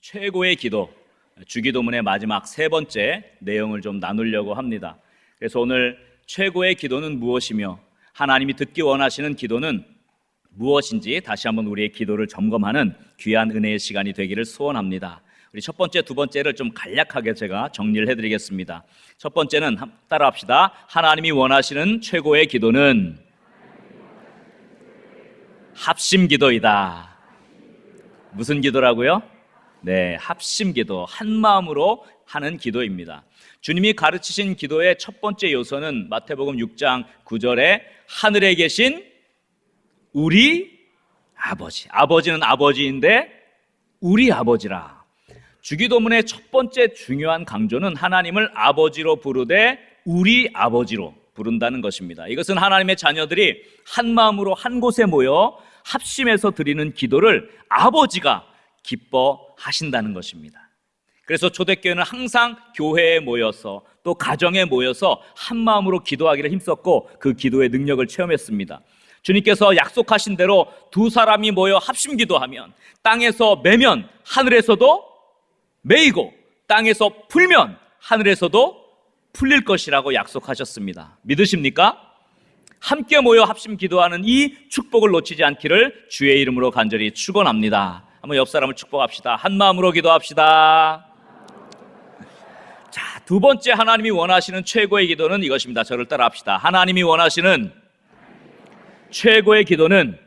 최고의 기도, 주기도문의 마지막 세 번째 내용을 좀 나누려고 합니다. 그래서 오늘 최고의 기도는 무엇이며 하나님이 듣기 원하시는 기도는 무엇인지 다시 한번 우리의 기도를 점검하는 귀한 은혜의 시간이 되기를 소원합니다. 우리 첫 번째, 두 번째를 좀 간략하게 제가 정리를 해드리겠습니다. 첫 번째는 따라합시다. 하나님이 원하시는 최고의 기도는 합심기도이다. 무슨 기도라고요? 네, 합심기도, 한 마음으로 하는 기도입니다. 주님이 가르치신 기도의 첫 번째 요소는 마태복음 6장 9절에 하늘에 계신 우리 아버지, 아버지는 아버지인데 우리 아버지라. 주기도문의 첫 번째 중요한 강조는 하나님을 아버지로 부르되 우리 아버지로 부른다는 것입니다. 이것은 하나님의 자녀들이 한 마음으로 한 곳에 모여 합심해서 드리는 기도를 아버지가 기뻐하신다는 것입니다. 그래서 초대교회는 항상 교회에 모여서 또 가정에 모여서 한 마음으로 기도하기를 힘썼고 그 기도의 능력을 체험했습니다. 주님께서 약속하신 대로 두 사람이 모여 합심 기도하면 땅에서 매면 하늘에서도 매이고 땅에서 풀면 하늘에서도 풀릴 것이라고 약속하셨습니다. 믿으십니까? 함께 모여 합심 기도하는 이 축복을 놓치지 않기를 주의 이름으로 간절히 축원합니다. 한번 옆 사람을 축복합시다. 한 마음으로 기도합시다. 자, 두 번째 하나님이 원하시는 최고의 기도는 이것입니다. 저를 따라합시다. 하나님이 원하시는 최고의 기도는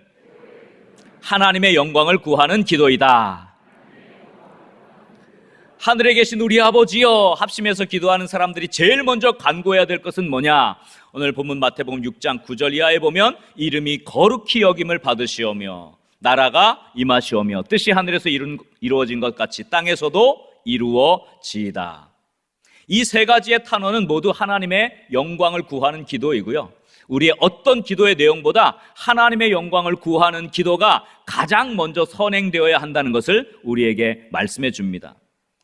하나님의 영광을 구하는 기도이다. 하늘에 계신 우리 아버지여, 합심해서 기도하는 사람들이 제일 먼저 간구해야 될 것은 뭐냐? 오늘 본문 마태복음 6장 9절 이하에 보면 이름이 거룩히 여김을 받으시오며 나라가 임하시오며 뜻이 하늘에서 이루어진 것 같이 땅에서도 이루어지이다. 이 세 가지의 탄원은 모두 하나님의 영광을 구하는 기도이고요, 우리의 어떤 기도의 내용보다 하나님의 영광을 구하는 기도가 가장 먼저 선행되어야 한다는 것을 우리에게 말씀해 줍니다.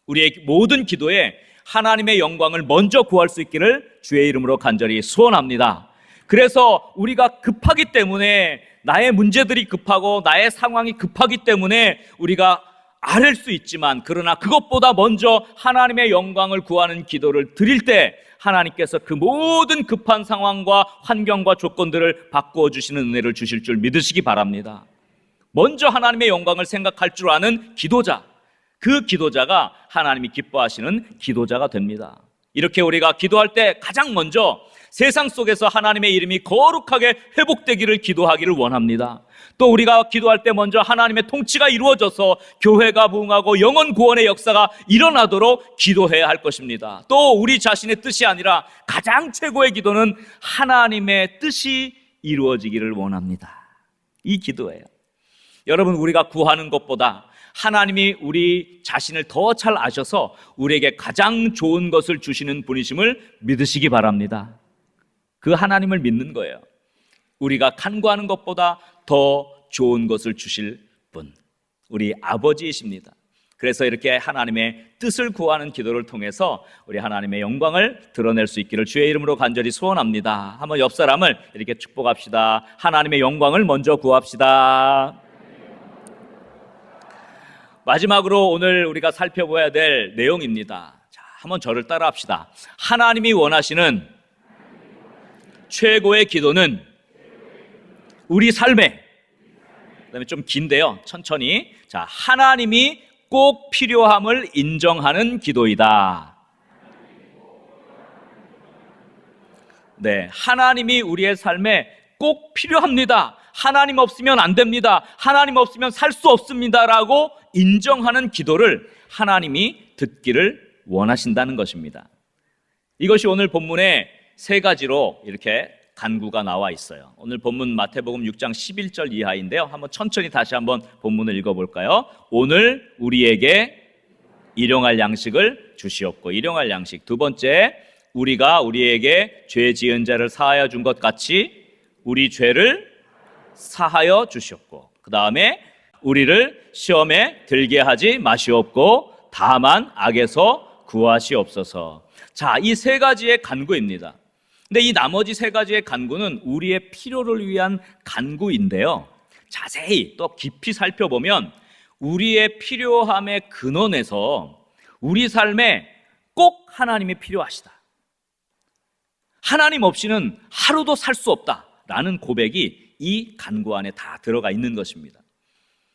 우리의 모든 기도에 하나님의 영광을 먼저 구할 수 있기를 주의 이름으로 간절히 소원합니다. 그래서 우리가 급하기 때문에, 나의 문제들이 급하고 나의 상황이 급하기 때문에 우리가 아랠 수 있지만, 그러나 그것보다 먼저 하나님의 영광을 구하는 기도를 드릴 때 하나님께서 그 모든 급한 상황과 환경과 조건들을 바꾸어 주시는 은혜를 주실 줄 믿으시기 바랍니다. 먼저 하나님의 영광을 생각할 줄 아는 기도자, 그 기도자가 하나님이 기뻐하시는 기도자가 됩니다. 이렇게 우리가 기도할 때 가장 먼저 세상 속에서 하나님의 이름이 거룩하게 회복되기를 기도하기를 원합니다. 또 우리가 기도할 때 먼저 하나님의 통치가 이루어져서 교회가 부흥하고 영혼 구원의 역사가 일어나도록 기도해야 할 것입니다. 또 우리 자신의 뜻이 아니라 가장 최고의 기도는 하나님의 뜻이 이루어지기를 원합니다. 이 기도예요. 여러분, 우리가 구하는 것보다 하나님이 우리 자신을 더 잘 아셔서 우리에게 가장 좋은 것을 주시는 분이심을 믿으시기 바랍니다. 그 하나님을 믿는 거예요. 우리가 간구하는 것보다 더 좋은 것을 주실 분, 우리 아버지이십니다. 그래서 이렇게 하나님의 뜻을 구하는 기도를 통해서 우리 하나님의 영광을 드러낼 수 있기를 주의 이름으로 간절히 소원합니다. 한번 옆 사람을 이렇게 축복합시다. 하나님의 영광을 먼저 구합시다. 마지막으로 오늘 우리가 살펴봐야 될 내용입니다. 자, 한번 저를 따라합시다. 하나님이 원하시는 최고의 기도는 우리 삶에, 그다음에 좀 긴데요, 천천히. 자, 하나님이 꼭 필요함을 인정하는 기도이다. 네, 하나님이 우리의 삶에 꼭 필요합니다. 하나님 없으면 안 됩니다. 하나님 없으면 살 수 없습니다라고 인정하는 기도를 하나님이 듣기를 원하신다는 것입니다. 이것이 오늘 본문에 세 가지로 이렇게 간구가 나와 있어요. 오늘 본문 마태복음 6장 11절 이하인데요, 한번 천천히 다시 한번 본문을 읽어볼까요? 오늘 우리에게 일용할 양식을 주시옵고, 일용할 양식. 두 번째, 우리가 우리에게 죄 지은 자를 사하여 준 것 같이 우리 죄를 사하여 주시옵고, 그 다음에 우리를 시험에 들게 하지 마시옵고 다만 악에서 구하시옵소서. 자, 이 세 가지의 간구입니다. 근데 이 나머지 세 가지의 간구는 우리의 필요를 위한 간구인데요, 자세히 또 깊이 살펴보면 우리의 필요함의 근원에서 우리 삶에 꼭 하나님이 필요하시다. 하나님 없이는 하루도 살 수 없다라는 고백이 이 간구 안에 다 들어가 있는 것입니다.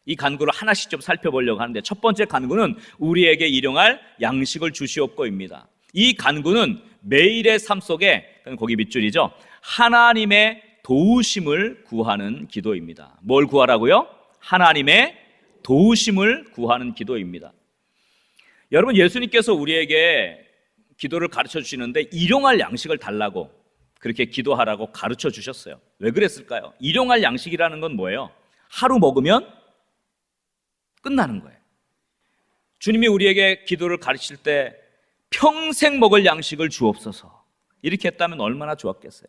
이 간구를 하나씩 좀 살펴보려고 하는데, 첫 번째 간구는 우리에게 일용할 양식을 주시옵고입니다. 이 간구는 매일의 삶 속에, 거기 밑줄이죠, 하나님의 도우심을 구하는 기도입니다. 뭘 구하라고요? 하나님의 도우심을 구하는 기도입니다. 여러분, 예수님께서 우리에게 기도를 가르쳐 주시는데 일용할 양식을 달라고, 그렇게 기도하라고 가르쳐 주셨어요. 왜 그랬을까요? 일용할 양식이라는 건 뭐예요? 하루 먹으면 끝나는 거예요. 주님이 우리에게 기도를 가르칠 때 평생 먹을 양식을 주옵소서, 이렇게 했다면 얼마나 좋았겠어요.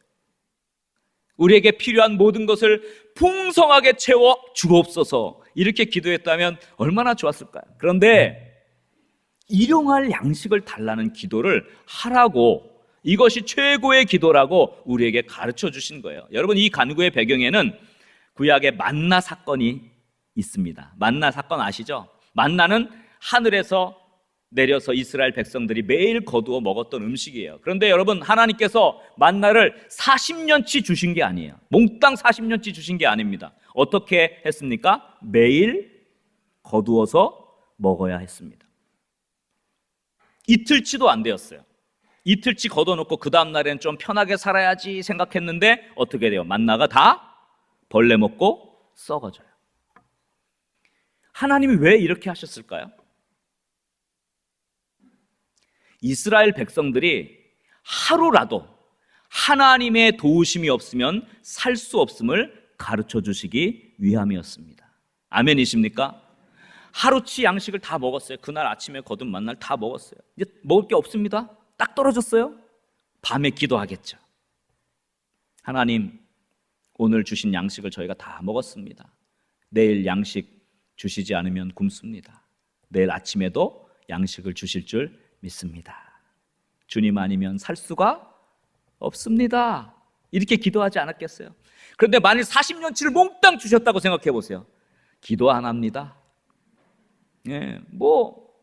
우리에게 필요한 모든 것을 풍성하게 채워 주옵소서, 이렇게 기도했다면 얼마나 좋았을까요? 그런데 일용할 양식을 달라는 기도를 하라고, 이것이 최고의 기도라고 우리에게 가르쳐 주신 거예요. 여러분, 이 간구의 배경에는 구약의 만나 사건이 있습니다. 만나 사건 아시죠? 만나는 하늘에서 내려서 이스라엘 백성들이 매일 거두어 먹었던 음식이에요. 그런데 여러분, 하나님께서 만나를 40년치 주신 게 아니에요. 몽땅 40년치 주신 게 아닙니다. 어떻게 했습니까? 매일 거두어서 먹어야 했습니다. 이틀치도 안 되었어요. 이틀치 걷어놓고 그 다음 날에는 좀 편하게 살아야지 생각했는데 어떻게 돼요? 만나가 다 벌레 먹고 썩어져요. 하나님이 왜 이렇게 하셨을까요? 이스라엘 백성들이 하루라도 하나님의 도우심이 없으면 살 수 없음을 가르쳐 주시기 위함이었습니다. 아멘이십니까? 하루치 양식을 다 먹었어요. 그날 아침에 거둔 만날 다 먹었어요. 이제 먹을 게 없습니다. 딱 떨어졌어요. 밤에 기도하겠죠. 하나님, 오늘 주신 양식을 저희가 다 먹었습니다. 내일 양식 주시지 않으면 굶습니다. 내일 아침에도 양식을 주실 줄 믿습니다. 주님 아니면 살 수가 없습니다. 이렇게 기도하지 않았겠어요? 그런데 만일 40년치를 몽땅 주셨다고 생각해 보세요. 기도 안 합니다.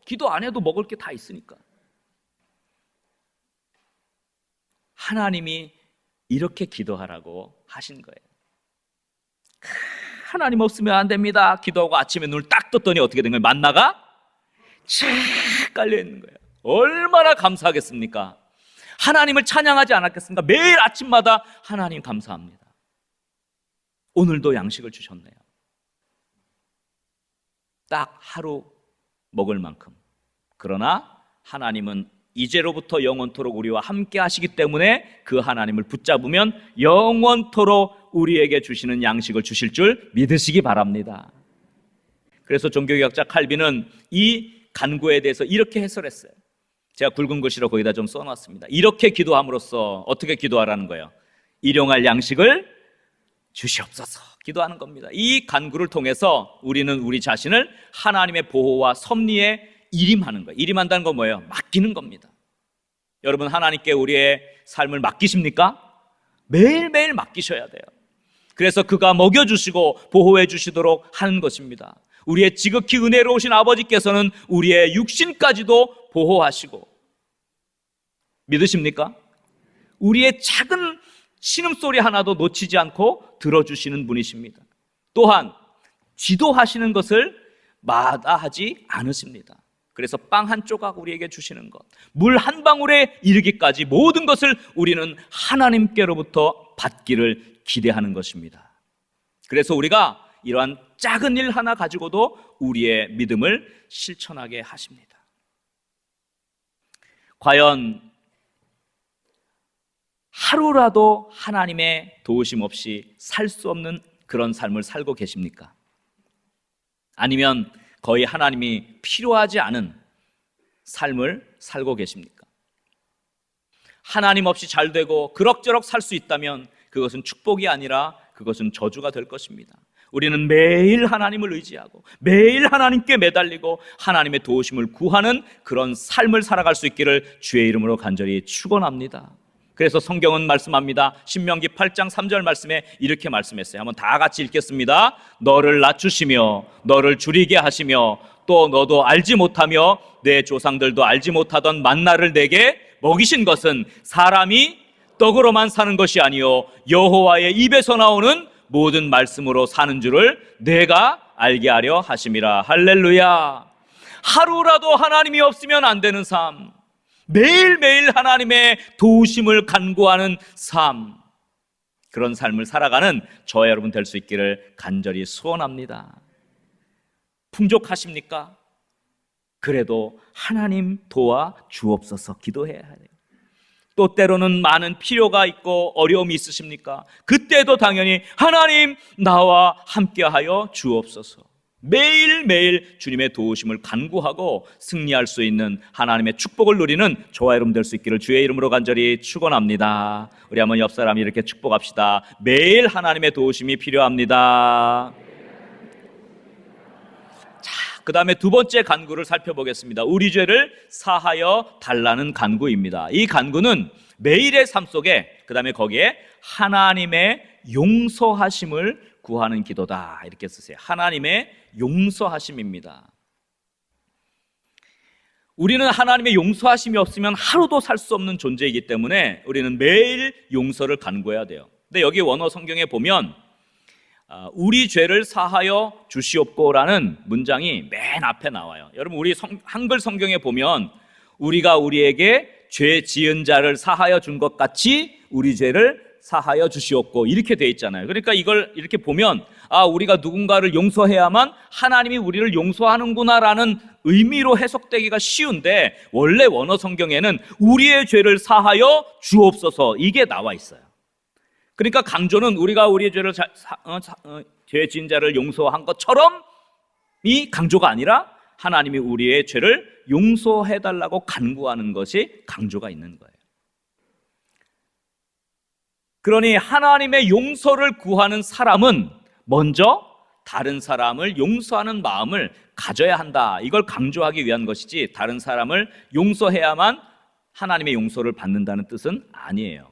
기도 안 해도 먹을 게 다 있으니까. 하나님이 이렇게 기도하라고 하신 거예요. 하나님 없으면 안 됩니다. 기도하고 아침에 눈을 딱 떴더니 어떻게 된 거예요? 만나가 쫙 깔려 있는 거예요. 얼마나 감사하겠습니까? 하나님을 찬양하지 않았겠습니까? 매일 아침마다 하나님 감사합니다. 오늘도 양식을 주셨네요. 딱 하루 먹을 만큼. 그러나 하나님은 이제로부터 영원토록 우리와 함께 하시기 때문에 그 하나님을 붙잡으면 영원토록 우리에게 주시는 양식을 주실 줄 믿으시기 바랍니다. 그래서 종교개혁자 칼빈은 이 간구에 대해서 이렇게 해설했어요. 제가 굵은 글씨로 거기다 좀 써놨습니다. 이렇게 기도함으로써 어떻게 기도하라는 거예요? 일용할 양식을 주시옵소서, 기도하는 겁니다. 이 간구를 통해서 우리는 우리 자신을 하나님의 보호와 섭리에 일임하는 거예요. 일임한다는 건 뭐예요? 맡기는 겁니다. 여러분, 하나님께 우리의 삶을 맡기십니까? 매일매일 맡기셔야 돼요. 그래서 그가 먹여주시고 보호해 주시도록 하는 것입니다. 우리의 지극히 은혜로우신 아버지께서는 우리의 육신까지도 보호하시고, 믿으십니까? 우리의 작은 신음소리 하나도 놓치지 않고 들어주시는 분이십니다. 또한 지도하시는 것을 마다하지 않으십니다. 그래서 빵 한 조각 우리에게 주시는 것, 물 한 방울에 이르기까지 모든 것을 우리는 하나님께로부터 받기를 기대하는 것입니다. 그래서 우리가 이러한 작은 일 하나 가지고도 우리의 믿음을 실천하게 하십니다. 과연 하루라도 하나님의 도우심 없이 살 수 없는 그런 삶을 살고 계십니까? 아니면 거의 하나님이 필요하지 않은 삶을 살고 계십니까? 하나님 없이 잘 되고 그럭저럭 살 수 있다면 그것은 축복이 아니라 그것은 저주가 될 것입니다. 우리는 매일 하나님을 의지하고 매일 하나님께 매달리고 하나님의 도우심을 구하는 그런 삶을 살아갈 수 있기를 주의 이름으로 간절히 축원합니다. 그래서 성경은 말씀합니다. 신명기 8장 3절 말씀에 이렇게 말씀했어요. 한번 다 같이 읽겠습니다. 너를 낮추시며 너를 줄이게 하시며 또 너도 알지 못하며 내 조상들도 알지 못하던 만나를 내게 먹이신 것은 사람이 떡으로만 사는 것이 아니요 여호와의 입에서 나오는 모든 말씀으로 사는 줄을 내가 알게 하려 하심이라. 할렐루야. 하루라도 하나님이 없으면 안 되는 삶, 매일매일 하나님의 도우심을 간구하는 삶, 그런 삶을 살아가는 저와 여러분 될 수 있기를 간절히 소원합니다. 풍족하십니까? 그래도 하나님 도와 주옵소서 기도해야 해요. 또 때로는 많은 필요가 있고 어려움이 있으십니까? 그때도 당연히 하나님 나와 함께하여 주옵소서. 매일매일 주님의 도우심을 간구하고 승리할 수 있는 하나님의 축복을 누리는 저와 여러분 될 수 있기를 주의 이름으로 간절히 축원합니다. 우리 한번 옆 사람 이렇게 축복합시다. 매일 하나님의 도우심이 필요합니다. 자, 그 다음에 두 번째 간구를 살펴보겠습니다. 우리 죄를 사하여 달라는 간구입니다. 이 간구는 매일의 삶 속에, 그 다음에 거기에 하나님의 용서하심을 구하는 기도다, 이렇게 쓰세요. 하나님의 용서하심입니다. 우리는 하나님의 용서하심이 없으면 하루도 살 수 없는 존재이기 때문에 우리는 매일 용서를 간구해야 돼요. 근데 여기 원어 성경에 보면 우리 죄를 사하여 주시옵고라는 문장이 맨 앞에 나와요. 여러분, 우리 한글 성경에 보면 우리가 우리에게 죄 지은 자를 사하여 준 것 같이 우리 죄를 사하여 주시옵고 이렇게 돼 있잖아요. 그러니까 이걸 이렇게 보면 우리가 누군가를 용서해야만 하나님이 우리를 용서하는구나라는 의미로 해석되기가 쉬운데, 원래 원어 성경에는 우리의 죄를 사하여 주옵소서 이게 나와 있어요. 그러니까 강조는 우리가 우리의 죄를 죄 지은 자를 용서한 것처럼 이 강조가 아니라 하나님이 우리의 죄를 용서해달라고 간구하는 것이 강조가 있는 거예요. 그러니 하나님의 용서를 구하는 사람은 먼저 다른 사람을 용서하는 마음을 가져야 한다, 이걸 강조하기 위한 것이지 다른 사람을 용서해야만 하나님의 용서를 받는다는 뜻은 아니에요.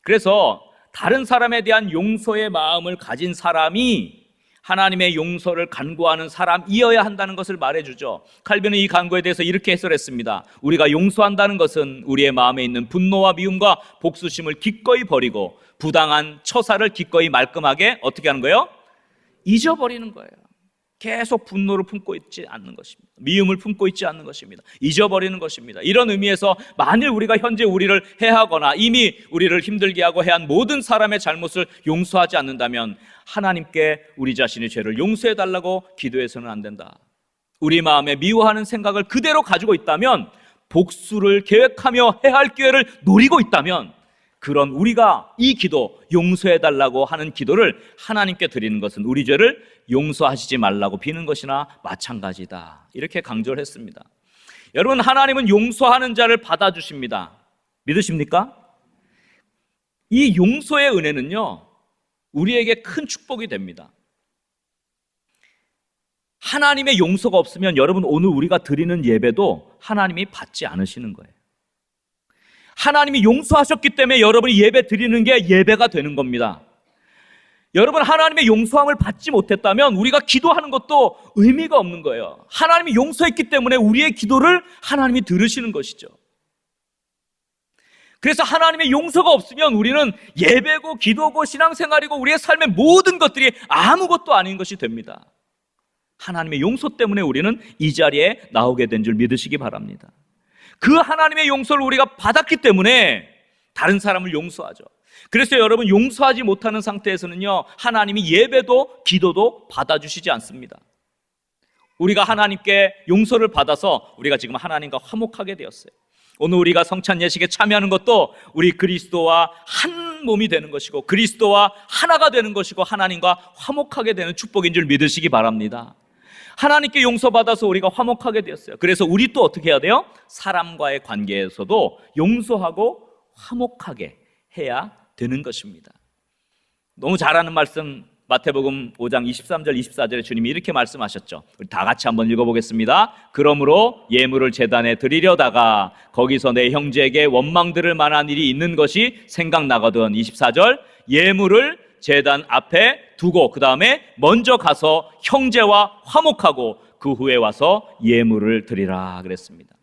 그래서 다른 사람에 대한 용서의 마음을 가진 사람이 하나님의 용서를 간구하는 사람이어야 한다는 것을 말해주죠. 칼빈은 이 간구에 대해서 이렇게 해설했습니다. 우리가 용서한다는 것은 우리의 마음에 있는 분노와 미움과 복수심을 기꺼이 버리고 부당한 처사를 기꺼이 말끔하게 어떻게 하는 거예요? 잊어버리는 거예요. 계속 분노를 품고 있지 않는 것입니다. 미움을 품고 있지 않는 것입니다. 잊어버리는 것입니다. 이런 의미에서 만일 우리가 현재 우리를 해하거나 이미 우리를 힘들게 하고 해한 모든 사람의 잘못을 용서하지 않는다면 하나님께 우리 자신의 죄를 용서해달라고 기도해서는 안 된다. 우리 마음에 미워하는 생각을 그대로 가지고 있다면, 복수를 계획하며 해할 기회를 노리고 있다면, 그런 우리가 이 기도, 용서해달라고 하는 기도를 하나님께 드리는 것은 우리 죄를 용서하시지 말라고 비는 것이나 마찬가지다, 이렇게 강조를 했습니다. 여러분, 하나님은 용서하는 자를 받아주십니다. 믿으십니까? 이 용서의 은혜는요, 우리에게 큰 축복이 됩니다. 하나님의 용서가 없으면 여러분, 오늘 우리가 드리는 예배도 하나님이 받지 않으시는 거예요. 하나님이 용서하셨기 때문에 여러분이 예배 드리는 게 예배가 되는 겁니다. 여러분, 하나님의 용서함을 받지 못했다면 우리가 기도하는 것도 의미가 없는 거예요. 하나님이 용서했기 때문에 우리의 기도를 하나님이 들으시는 것이죠. 그래서 하나님의 용서가 없으면 우리는 예배고 기도고 신앙생활이고 우리의 삶의 모든 것들이 아무것도 아닌 것이 됩니다. 하나님의 용서 때문에 우리는 이 자리에 나오게 된 줄 믿으시기 바랍니다. 그 하나님의 용서를 우리가 받았기 때문에 다른 사람을 용서하죠. 그래서 여러분, 용서하지 못하는 상태에서는요, 하나님이 예배도 기도도 받아주시지 않습니다. 우리가 하나님께 용서를 받아서 우리가 지금 하나님과 화목하게 되었어요. 오늘 우리가 성찬 예식에 참여하는 것도 우리 그리스도와 한 몸이 되는 것이고 그리스도와 하나가 되는 것이고 하나님과 화목하게 되는 축복인 줄 믿으시기 바랍니다. 하나님께 용서받아서 우리가 화목하게 되었어요. 그래서 우리 또 어떻게 해야 돼요? 사람과의 관계에서도 용서하고 화목하게 해야 되는 것입니다. 너무 잘하는 말씀 마태복음 5장 23절 24절에 주님이 이렇게 말씀하셨죠. 우리 다 같이 한번 읽어보겠습니다. 그러므로 예물을 제단에 드리려다가 거기서 내 형제에게 원망 들을 만한 일이 있는 것이 생각나거든. 24절 예물을 제단 앞에 두고 그 다음에 먼저 가서 형제와 화목하고 그 후에 와서 예물을 드리라 그랬습니다.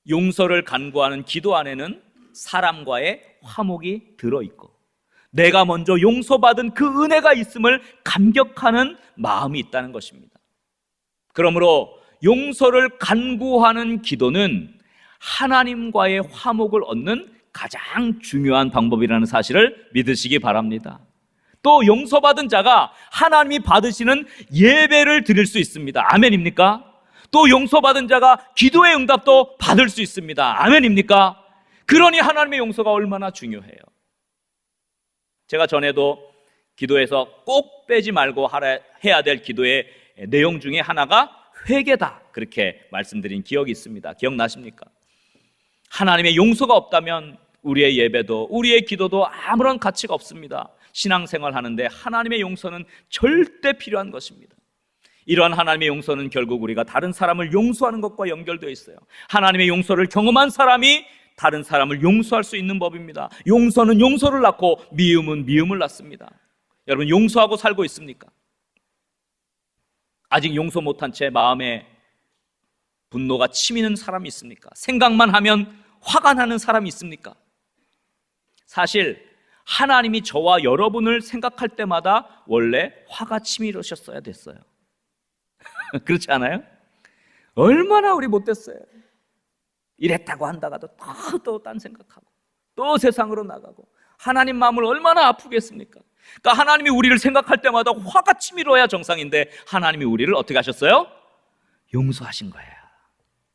용서를 간구하는 기도 안에는 사람과의 화목이 들어있고 내가 먼저 용서받은 그 은혜가 있음을 감격하는 마음이 있다는 것입니다. 그러므로 용서를 간구하는 기도는 하나님과의 화목을 얻는 가장 중요한 방법이라는 사실을 믿으시기 바랍니다. 또 용서받은 자가 하나님이 받으시는 예배를 드릴 수 있습니다. 아멘입니까? 또 용서받은 자가 기도의 응답도 받을 수 있습니다. 아멘입니까? 그러니 하나님의 용서가 얼마나 중요해요. 제가 전에도 기도에서 꼭 빼지 말고 해야 될 기도의 내용 중에 하나가 회개다 그렇게 말씀드린 기억이 있습니다. 기억나십니까? 하나님의 용서가 없다면 우리의 예배도 우리의 기도도 아무런 가치가 없습니다. 신앙생활 하는데 하나님의 용서는 절대 필요한 것입니다. 이러한 하나님의 용서는 결국 우리가 다른 사람을 용서하는 것과 연결되어 있어요. 하나님의 용서를 경험한 사람이 다른 사람을 용서할 수 있는 법입니다. 용서는 용서를 낳고 미움은 미움을 낳습니다. 여러분 용서하고 살고 있습니까? 아직 용서 못한 채 마음에 분노가 치미는 사람이 있습니까? 생각만 하면 화가 나는 사람이 있습니까? 사실 하나님이 저와 여러분을 생각할 때마다 원래 화가 치밀으셨어야 됐어요. 그렇지 않아요? 얼마나 우리 못됐어요. 이랬다고 한다가도 또 딴 생각하고 또 세상으로 나가고 하나님 마음을 얼마나 아프게 했습니까? 그러니까 하나님이 우리를 생각할 때마다 화가 치밀어야 정상인데 하나님이 우리를 어떻게 하셨어요? 용서하신 거예요.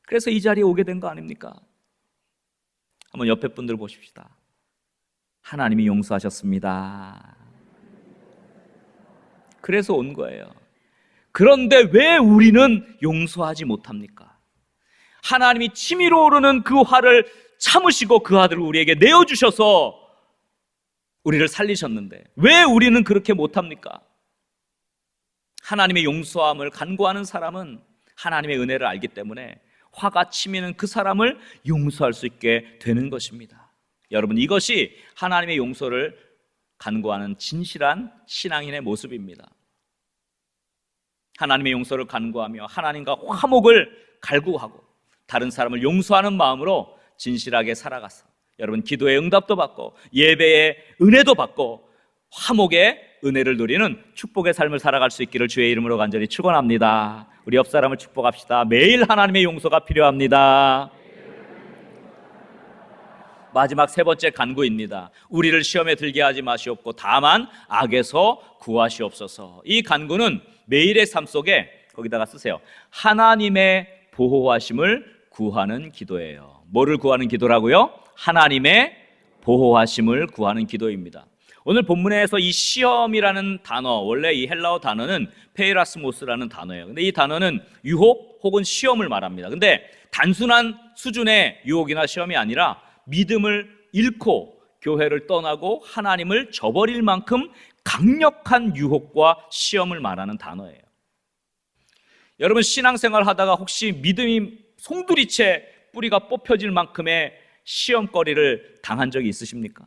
그래서 이 자리에 오게 된 거 아닙니까? 한번 옆에 분들 보십시다. 하나님이 용서하셨습니다. 그래서 온 거예요. 그런데 왜 우리는 용서하지 못합니까? 하나님이 치밀어 오르는 그 화를 참으시고 그 아들을 우리에게 내어주셔서 우리를 살리셨는데 왜 우리는 그렇게 못합니까? 하나님의 용서함을 간구하는 사람은 하나님의 은혜를 알기 때문에 화가 치미는 그 사람을 용서할 수 있게 되는 것입니다. 여러분 이것이 하나님의 용서를 간구하는 진실한 신앙인의 모습입니다. 하나님의 용서를 간구하며 하나님과 화목을 갈구하고 다른 사람을 용서하는 마음으로 진실하게 살아가서 여러분 기도의 응답도 받고 예배의 은혜도 받고 화목의 은혜를 누리는 축복의 삶을 살아갈 수 있기를 주의 이름으로 간절히 축원합니다. 우리 옆 사람을 축복합시다. 매일 하나님의 용서가 필요합니다. 마지막 세 번째 간구입니다. 우리를 시험에 들게 하지 마시옵고 다만 악에서 구하시옵소서. 이 간구는 매일의 삶 속에 거기다가 쓰세요. 하나님의 보호하심을 구하는 기도예요. 뭐를 구하는 기도라고요? 하나님의 보호하심을 구하는 기도입니다. 오늘 본문에서 이 시험이라는 단어, 원래 이 헬라어 단어는 페이라스모스라는 단어예요. 근데 이 단어는 유혹 혹은 시험을 말합니다. 근데 단순한 수준의 유혹이나 시험이 아니라 믿음을 잃고 교회를 떠나고 하나님을 저버릴 만큼 강력한 유혹과 시험을 말하는 단어예요. 여러분 신앙생활 하다가 혹시 믿음이 송두리째 뿌리가 뽑혀질 만큼의 시험거리를 당한 적이 있으십니까?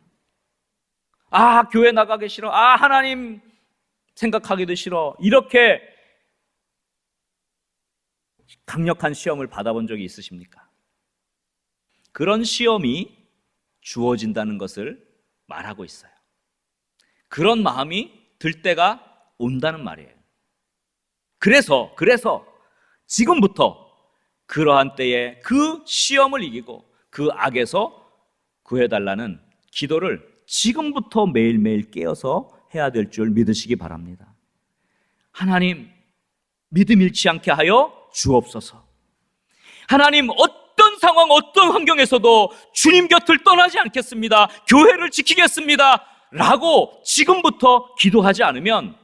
아, 교회 나가기 싫어. 아, 하나님 생각하기도 싫어. 이렇게 강력한 시험을 받아본 적이 있으십니까? 그런 시험이 주어진다는 것을 말하고 있어요. 그런 마음이 들 때가 온다는 말이에요. 그래서 지금부터 그러한 때에 그 시험을 이기고 그 악에서 구해달라는 기도를 지금부터 매일매일 깨어서 해야 될 줄 믿으시기 바랍니다. 하나님, 믿음 잃지 않게 하여 주옵소서. 하나님, 어떤 상황, 어떤 환경에서도 주님 곁을 떠나지 않겠습니다. 교회를 지키겠습니다. 라고 지금부터 기도하지 않으면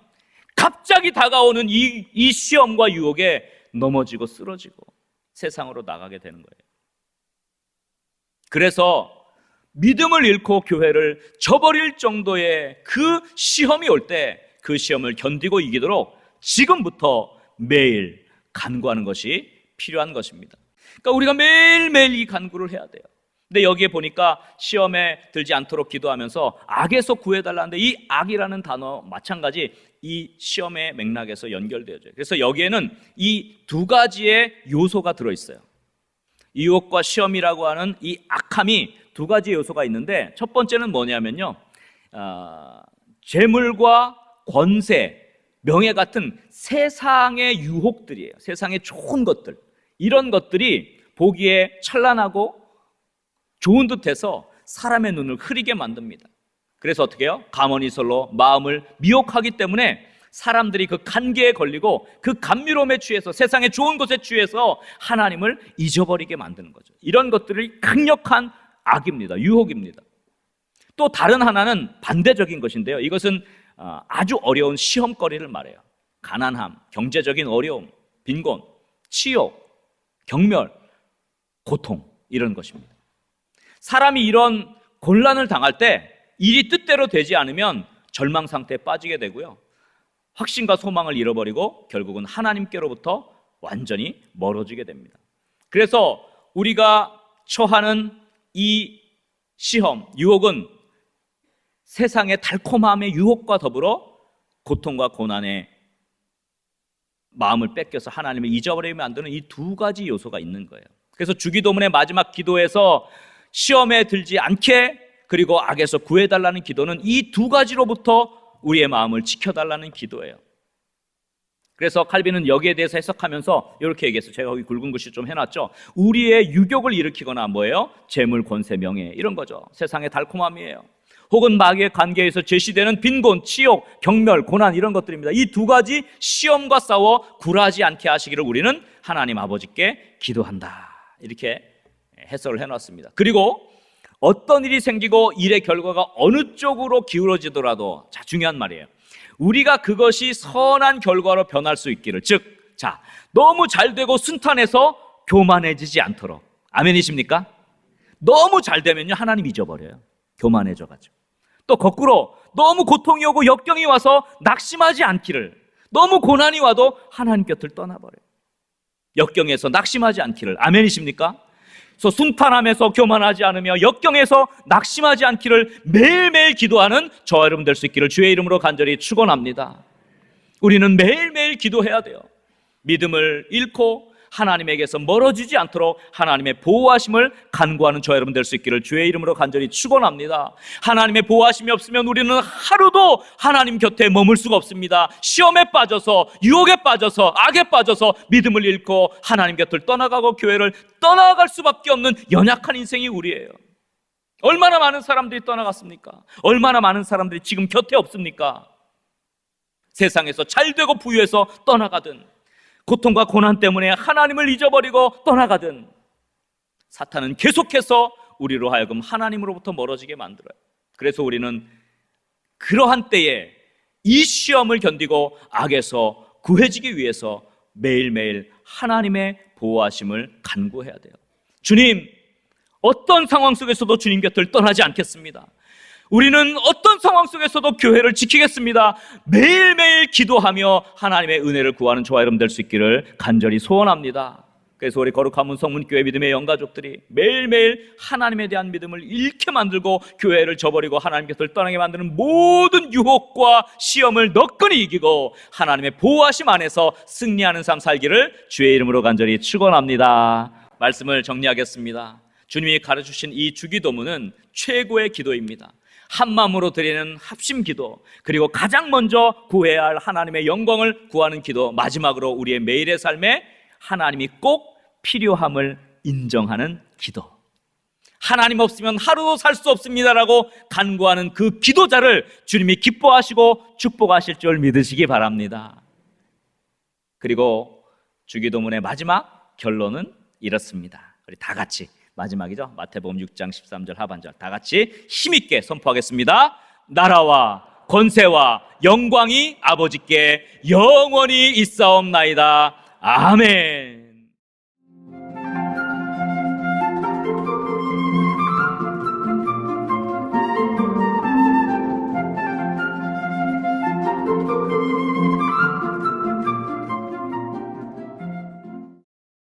갑자기 다가오는 이 시험과 유혹에 넘어지고 쓰러지고 세상으로 나가게 되는 거예요. 그래서 믿음을 잃고 교회를 저버릴 정도의 그 시험이 올 때 그 시험을 견디고 이기도록 지금부터 매일 간구하는 것이 필요한 것입니다. 그러니까 우리가 매일매일 이 간구를 해야 돼요. 근데 여기에 보니까 시험에 들지 않도록 기도하면서 악에서 구해달라는데 이 악이라는 단어 마찬가지 이 시험의 맥락에서 연결되어져요. 그래서 여기에는 이 두 가지의 요소가 들어있어요. 유혹과 시험이라고 하는 이 악함이 두 가지 요소가 있는데 첫 번째는 뭐냐면요, 재물과 권세, 명예 같은 세상의 유혹들이에요. 세상의 좋은 것들, 이런 것들이 보기에 찬란하고 좋은 듯해서 사람의 눈을 흐리게 만듭니다. 그래서 어떻게 해요? 가머니설로 마음을 미혹하기 때문에 사람들이 그 간계에 걸리고 그 감미로움에 취해서 세상의 좋은 것에 취해서 하나님을 잊어버리게 만드는 거죠. 이런 것들이 강력한 악입니다. 유혹입니다. 또 다른 하나는 반대적인 것인데요, 이것은 아주 어려운 시험거리를 말해요. 가난함, 경제적인 어려움, 빈곤, 치욕, 경멸, 고통, 이런 것입니다. 사람이 이런 곤란을 당할 때 일이 뜻대로 되지 않으면 절망 상태에 빠지게 되고요, 확신과 소망을 잃어버리고 결국은 하나님께로부터 완전히 멀어지게 됩니다. 그래서 우리가 처하는 이 시험, 유혹은 세상의 달콤함의 유혹과 더불어 고통과 고난의 마음을 뺏겨서 하나님을 잊어버리게 만드는 이 두 가지 요소가 있는 거예요. 그래서 주기도문의 마지막 기도에서 시험에 들지 않게 그리고 악에서 구해달라는 기도는 이 두 가지로부터 우리의 마음을 지켜달라는 기도예요. 그래서 칼빈은 여기에 대해서 해석하면서 이렇게 얘기했어요. 제가 여기 굵은 글씨 좀 해놨죠. 우리의 유격을 일으키거나 뭐예요? 재물, 권세, 명예, 이런 거죠. 세상의 달콤함이에요. 혹은 마귀의 관계에서 제시되는 빈곤, 치욕, 경멸, 고난, 이런 것들입니다. 이 두 가지 시험과 싸워 굴하지 않게 하시기를 우리는 하나님 아버지께 기도한다, 이렇게 해석을 해놨습니다. 그리고 어떤 일이 생기고 일의 결과가 어느 쪽으로 기울어지더라도, 자, 중요한 말이에요, 우리가 그것이 선한 결과로 변할 수 있기를, 즉, 자, 너무 잘 되고 순탄해서 교만해지지 않도록. 아멘이십니까? 너무 잘 되면요 하나님 잊어버려요. 교만해져가지고. 또 거꾸로 너무 고통이 오고 역경이 와서 낙심하지 않기를, 너무 고난이 와도 하나님 곁을 떠나버려요. 역경에서 낙심하지 않기를. 아멘이십니까? 그래서 순탄함에서 교만하지 않으며 역경에서 낙심하지 않기를 매일매일 기도하는 저와 여러분 될 수 있기를 주의 이름으로 간절히 축원합니다. 우리는 매일매일 기도해야 돼요. 믿음을 잃고 하나님에게서 멀어지지 않도록 하나님의 보호하심을 간구하는 저와 여러분 될 수 있기를 주의 이름으로 간절히 축원합니다. 하나님의 보호하심이 없으면 우리는 하루도 하나님 곁에 머물 수가 없습니다. 시험에 빠져서, 유혹에 빠져서, 악에 빠져서 믿음을 잃고 하나님 곁을 떠나가고 교회를 떠나갈 수밖에 없는 연약한 인생이 우리예요. 얼마나 많은 사람들이 떠나갔습니까? 얼마나 많은 사람들이 지금 곁에 없습니까? 세상에서 잘되고 부유해서 떠나가든, 고통과 고난 때문에 하나님을 잊어버리고 떠나가든, 사탄은 계속해서 우리로 하여금 하나님으로부터 멀어지게 만들어요. 그래서 우리는 그러한 때에 이 시험을 견디고 악에서 구해지기 위해서 매일매일 하나님의 보호하심을 간구해야 돼요. 주님, 어떤 상황 속에서도 주님 곁을 떠나지 않겠습니다. 우리는 어떤 상황 속에서도 교회를 지키겠습니다. 매일매일 기도하며 하나님의 은혜를 구하는 저와 여러분 될 수 있기를 간절히 소원합니다. 그래서 우리 거룩한 문 성문교회 믿음의 영가족들이 매일매일 하나님에 대한 믿음을 잃게 만들고 교회를 저버리고 하나님 곁을 떠나게 만드는 모든 유혹과 시험을 너끈히 이기고 하나님의 보호하심 안에서 승리하는 삶 살기를 주의 이름으로 간절히 축원합니다. 말씀을 정리하겠습니다. 주님이 가르쳐주신 이 주기도문은 최고의 기도입니다. 한 마음으로 드리는 합심 기도, 그리고 가장 먼저 구해야 할 하나님의 영광을 구하는 기도, 마지막으로 우리의 매일의 삶에 하나님이 꼭 필요함을 인정하는 기도. 하나님 없으면 하루도 살 수 없습니다라고 간구하는 그 기도자를 주님이 기뻐하시고 축복하실 줄 믿으시기 바랍니다. 그리고 주기도문의 마지막 결론은 이렇습니다. 우리 다 같이 마지막이죠. 마태복음 6장 13절 하반절 다 같이 힘있게 선포하겠습니다. 나라와 권세와 영광이 아버지께 영원히 있사옵나이다. 아멘.